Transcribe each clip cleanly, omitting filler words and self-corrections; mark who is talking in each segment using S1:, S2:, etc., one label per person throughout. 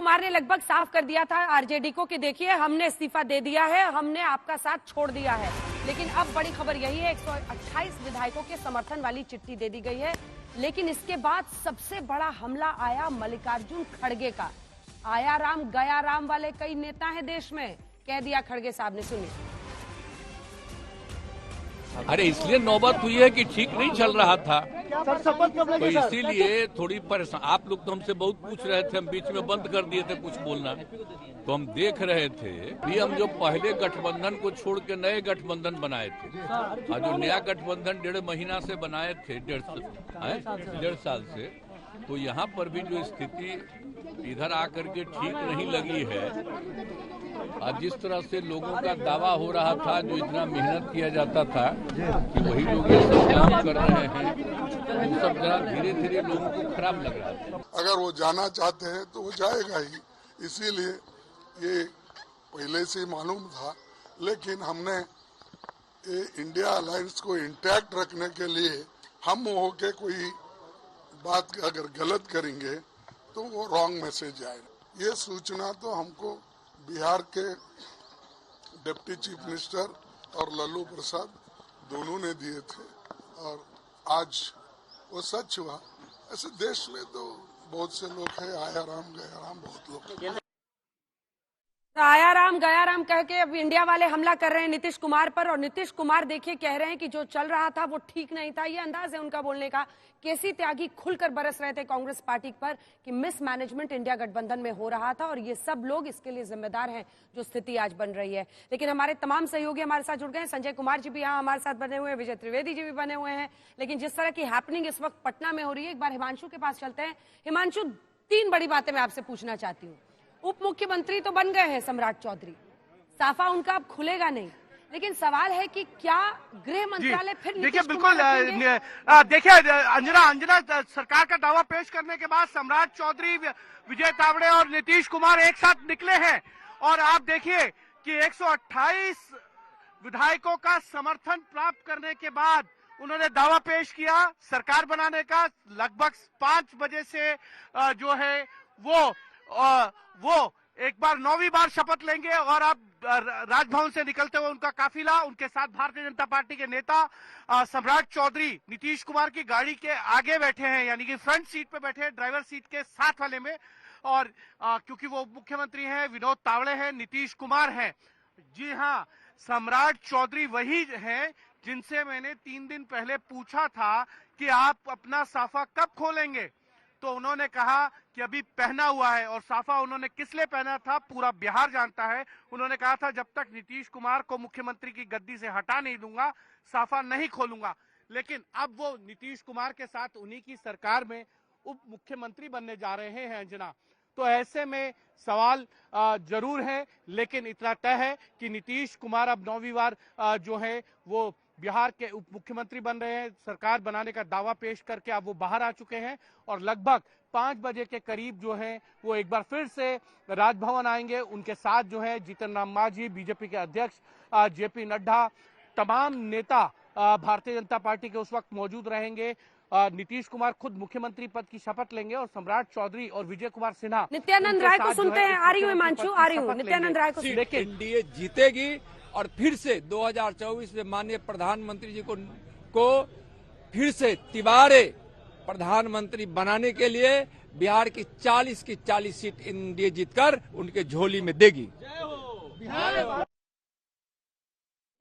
S1: कुमार ने लगभग साफ कर दिया था आरजेडी को कि देखिए हमने इस्तीफा दे दिया है, हमने आपका साथ छोड़ दिया है। लेकिन अब बड़ी खबर यही है, 128 विधायकों के समर्थन वाली चिट्ठी दे दी गई है। लेकिन इसके बाद सबसे बड़ा हमला आया मल्लिकार्जुन खड़गे का। आया राम गया राम वाले कई नेता हैं देश में, कह दिया खड़गे साहब ने। सुनिए।
S2: अरे इसलिए नौबत हुई है कि ठीक नहीं चल रहा था, तो इसीलिए थोड़ी परेशान। आप लोग तो हमसे बहुत पूछ रहे थे, हम बीच में बंद कर दिए थे कुछ बोलना, तो हम देख रहे थे भी हम जो पहले गठबंधन को छोड़ के नए गठबंधन बनाए थे, और जो नया गठबंधन 1.5 महीना से बनाए थे, 1.5 साल से, तो यहाँ पर भी जो स्थिति इधर आकर के ठीक नहीं लगी है। और जिस तरह से लोगों का दावा हो रहा था, जो इतना मेहनत किया जाता था कि वही लोग ये सब काम कर रहे हैं, वो सब जरा धीरे धीरे लोगों को खराब लग रहा था।
S3: अगर वो जाना चाहते हैं तो वो जाएगा ही, इसीलिए ये पहले से मालूम था। लेकिन हमने ये इंडिया अलायंस को इंटैक्ट रखने के लिए हम होके कोई बात अगर गलत करेंगे तो वो रॉन्ग मैसेज आएगा। ये सूचना तो हमको बिहार के डिप्टी चीफ मिनिस्टर और लल्लू प्रसाद दोनों ने दिए थे, और आज वो सच हुआ। ऐसे देश में तो बहुत से लोग हैं, आया राम गया राम, बहुत लोग।
S1: आया राम गया राम कह के अब इंडिया वाले हमला कर रहे हैं नीतीश कुमार पर। और नीतीश कुमार देखिए कह रहे हैं कि जो चल रहा था वो ठीक नहीं था। ये अंदाज है उनका बोलने का। केसी त्यागी खुलकर बरस रहे थे कांग्रेस पार्टी पर कि मिसमैनेजमेंट इंडिया गठबंधन में हो रहा था और ये सब लोग इसके लिए जिम्मेदार हैं जो स्थिति आज बन रही है। लेकिन हमारे तमाम सहयोगी हमारे साथ जुड़ गए हैं। संजय कुमार जी भी यहाँ हमारे साथ बने हुए हैं, विजय त्रिवेदी जी भी बने हुए हैं। लेकिन जिस तरह की हैपनिंग इस वक्त पटना में हो रही है, एक बार हिमांशु के पास चलते हैं। हिमांशु, 3 बड़ी बातें मैं आपसे पूछना चाहती हूँ। उप मुख्यमंत्री तो बन गए हैं सम्राट चौधरी, साफा उनका अब खुलेगा नहीं, लेकिन सवाल है कि क्या गृह मंत्रालय फिर
S4: देखिए बिल्कुल देखिए अंजना सरकार का दावा पेश करने के बाद सम्राट चौधरी, विजय तावड़े और नीतीश कुमार एक साथ निकले हैं। और आप देखिए कि 128 विधायकों का समर्थन प्राप्त करने के बाद उन्होंने दावा पेश किया सरकार बनाने का। लगभग 5 बजे से जो है वो एक बार 9वीं बार शपथ लेंगे। और अब राजभवन से निकलते हुए उनका काफिला, उनके साथ भारतीय जनता पार्टी के नेता सम्राट चौधरी नीतीश कुमार की गाड़ी के आगे बैठे हैं, यानी कि फ्रंट सीट पे बैठे हैं, ड्राइवर सीट के साथ वाले में। और क्योंकि वो मुख्यमंत्री हैं, विनोद तावड़े हैं, नीतीश कुमार हैं। जी हाँ, सम्राट चौधरी वही हैं जिनसे मैंने 3 दिन पहले पूछा था कि आप अपना साफा कब खोलेंगे, तो उन्होंने कहा कि अभी पहना हुआ है। और साफा उन्होंने किस लिए पहना था पूरा बिहार जानता है। उन्होंने कहा था जब तक नीतीश कुमार को मुख्यमंत्री की गद्दी से हटा नहीं दूंगा, साफा नहीं खोलूंगा। लेकिन अब वो नीतीश कुमार के साथ उन्हीं की सरकार में उप मुख्यमंत्री बनने जा रहे हैं अंजना। तो ऐसे में सवाल जरूर है, लेकिन इतना तय है कि नीतीश कुमार अब 9वीं बार जो है वो बिहार के उप मुख्यमंत्री बन रहे हैं। सरकार बनाने का दावा पेश करके अब वो बाहर आ चुके हैं और लगभग 5 बजे के करीब जो है वो एक बार फिर से राजभवन आएंगे। उनके साथ जो है जीतन राम मांझी, बीजेपी के अध्यक्ष जेपी नड्डा, तमाम नेता भारतीय जनता पार्टी के उस वक्त मौजूद रहेंगे। नीतीश कुमार खुद मुख्यमंत्री पद की शपथ लेंगे और सम्राट चौधरी और विजय कुमार सिन्हा,
S1: नित्यानंद राय को सुनते हैं। आ रही हूँ हिमांशु, आ रही हूँ। नित्यानंद राय को
S2: लेकिन एनडीए जीतेगी और फिर से 2024 में माननीय प्रधानमंत्री जी को फिर से तिबारे प्रधानमंत्री बनाने के लिए बिहार की 40 की 40 सीट एनडीए जीतकर उनके झोली में देगी।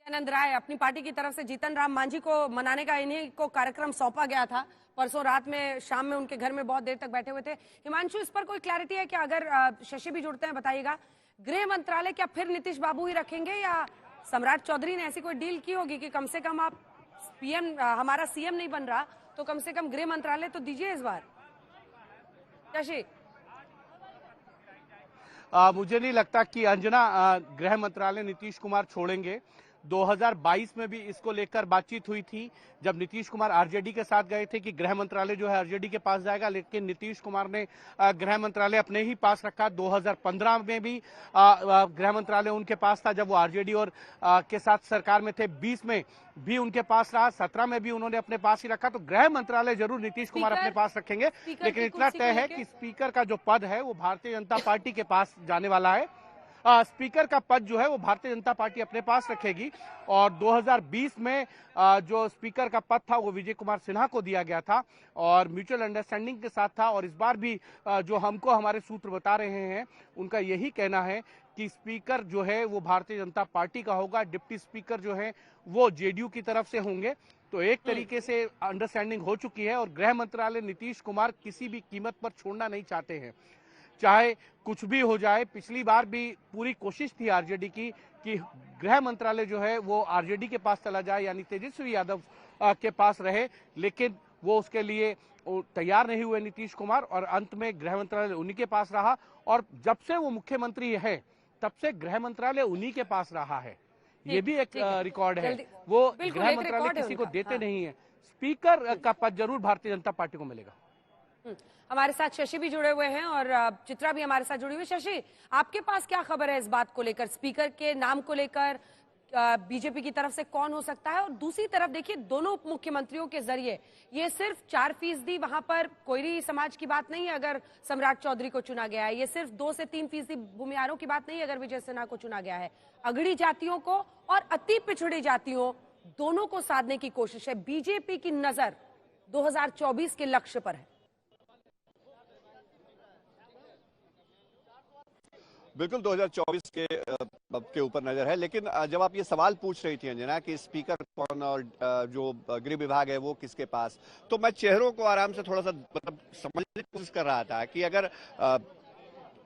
S1: नित्यानंद राय, अपनी पार्टी की तरफ से जीतन राम मांझी को मनाने का इन्हीं को कार्यक्रम सौंपा गया था। परसों रात में, शाम में उनके घर में बहुत देर तक बैठे हुए थे। हिमांशु, इस पर कोई क्लैरिटी है क्या? अगर शशि भी जुड़ते हैं बताइएगा। गृह मंत्रालय क्या फिर नीतीश बाबू ही रखेंगे या सम्राट चौधरी ने ऐसी कोई डील की होगी कि कम से कम आप पीएम, हमारा सीएम नहीं बन रहा तो कम से कम गृह मंत्रालय तो दीजिए इस बार? शशि,
S4: मुझे नहीं लगता कि अंजना गृह मंत्रालय नीतीश कुमार छोड़ेंगे। 2022 में भी इसको लेकर बातचीत हुई थी, जब नीतीश कुमार आरजेडी के साथ गए थे कि गृह मंत्रालय जो है आरजेडी के पास जाएगा, लेकिन नीतीश कुमार ने गृह मंत्रालय अपने ही पास रखा। 2015 में भी गृह मंत्रालय उनके पास था जब वो आरजेडी और के साथ सरकार में थे। 20 में भी उनके पास रहा, 17 में भी उन्होंने अपने पास ही रखा। तो गृह मंत्रालय जरूर नीतीश कुमार अपने पास रखेंगे, लेकिन इतना तय है कि स्पीकर का जो पद है वो भारतीय जनता पार्टी के पास जाने वाला है। स्पीकर का पद जो है वो भारतीय जनता पार्टी अपने पास रखेगी। और 2020 में जो स्पीकर का पद था वो विजय कुमार सिन्हा को दिया गया था और म्यूचुअल अंडरस्टैंडिंग के साथ था। और इस बार भी जो हमको हमारे सूत्र बता रहे हैं उनका यही कहना है कि स्पीकर जो है वो भारतीय जनता पार्टी का होगा, डिप्टी स्पीकर जो है वो जेडीयू की तरफ से होंगे। तो एक तरीके से अंडरस्टैंडिंग हो चुकी है और गृह मंत्रालय नीतीश कुमार किसी भी कीमत पर छोड़ना नहीं चाहते हैं, चाहे कुछ भी हो जाए। पिछली बार भी पूरी कोशिश थी आरजेडी की कि गृह मंत्रालय जो है वो आरजेडी के पास चला जाए, यानी तेजस्वी यादव के पास रहे, लेकिन वो उसके लिए तैयार नहीं हुए नीतीश कुमार और अंत में गृह मंत्रालय उन्हीं के पास रहा। और जब से वो मुख्यमंत्री है तब से गृह मंत्रालय उन्हीं के पास रहा है। ये भी एक रिकॉर्ड है, वो गृह मंत्रालय किसी को देते नहीं है। स्पीकर का पद जरूर भारतीय जनता पार्टी को मिलेगा।
S1: हमारे साथ शशि भी जुड़े हुए हैं और चित्रा भी हमारे साथ जुड़ी हुई। शशि, आपके पास क्या खबर है इस बात को लेकर, स्पीकर के नाम को लेकर बीजेपी की तरफ से कौन हो सकता है? और दूसरी तरफ देखिए, दोनों उप मुख्यमंत्रियों के जरिए ये सिर्फ 4% वहां पर कोयरी समाज की बात नहीं है अगर सम्राट चौधरी को चुना गया है, ये सिर्फ 2 से 3% भूमिहारों की बात नहीं है अगर विजय सिन्हा को चुना गया है। अगड़ी जातियों को और अति पिछड़ी जातियों दोनों को साधने की कोशिश है। बीजेपी की नजर 2024 के लक्ष्य पर है।
S5: बिल्कुल 2024 के ऊपर नजर है, लेकिन जब आप ये सवाल पूछ रही थी अंजना कि स्पीकर कौन और जो गृह विभाग है वो किसके पास, तो मैं चेहरों को आराम से थोड़ा सा मतलब समझने की कोशिश कर रहा था कि अगर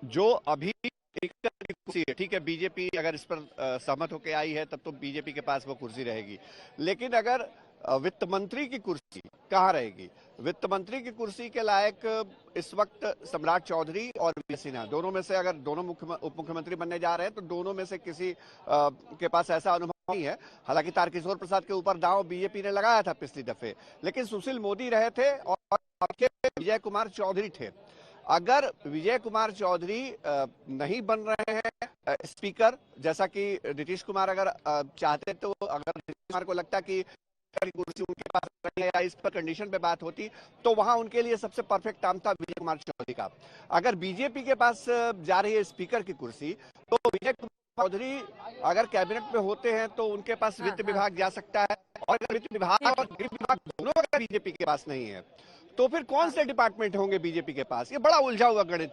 S5: जो अभी स्पीकर की कुर्सी है, ठीक है, बीजेपी अगर इस पर सहमत होकर आई है तब तो बीजेपी के पास वो कुर्सी रहेगी, लेकिन अगर वित्त मंत्री की कुर्सी कहाँ रहेगी? वित्त मंत्री की कुर्सी के लायक इस वक्त सम्राट चौधरी और विजय सिन्हा, दोनों में से अगर दोनों उप मुख्यमंत्री बनने जा रहे हैं तो दोनों में से किसी के पास ऐसा अनुभव नहीं है। हालांकि तारकिशोर प्रसाद के ऊपर दांव बीजेपी ने लगाया था पिछली दफे, लेकिन सुशील मोदी रहे थे और विजय कुमार चौधरी थे। अगर विजय कुमार चौधरी नहीं बन रहे हैं स्पीकर, जैसा कि नीतीश कुमार अगर चाहते, तो अगर नीतीश कुमार को लगता कि कुर्सी उनके पास नहीं है या इस पर कंडीशन पे बात होती, तो वहां उनके लिए सबसे परफेक्ट नाम था विजय कुमार चौधरी का। अगर बीजेपी के पास जा रही है स्पीकर की कुर्सी, तो विजय कुमार चौधरी अगर कैबिनेट में होते हैं तो उनके पास वित्त विभाग जा सकता है, और अगर वित्त विभाग और गृह विभाग दोनों अगर बीजेपी के पास नहीं है तो फिर कौन से डिपार्टमेंट होंगे बीजेपी के पास? ये बड़ा उलझा हुआ गणित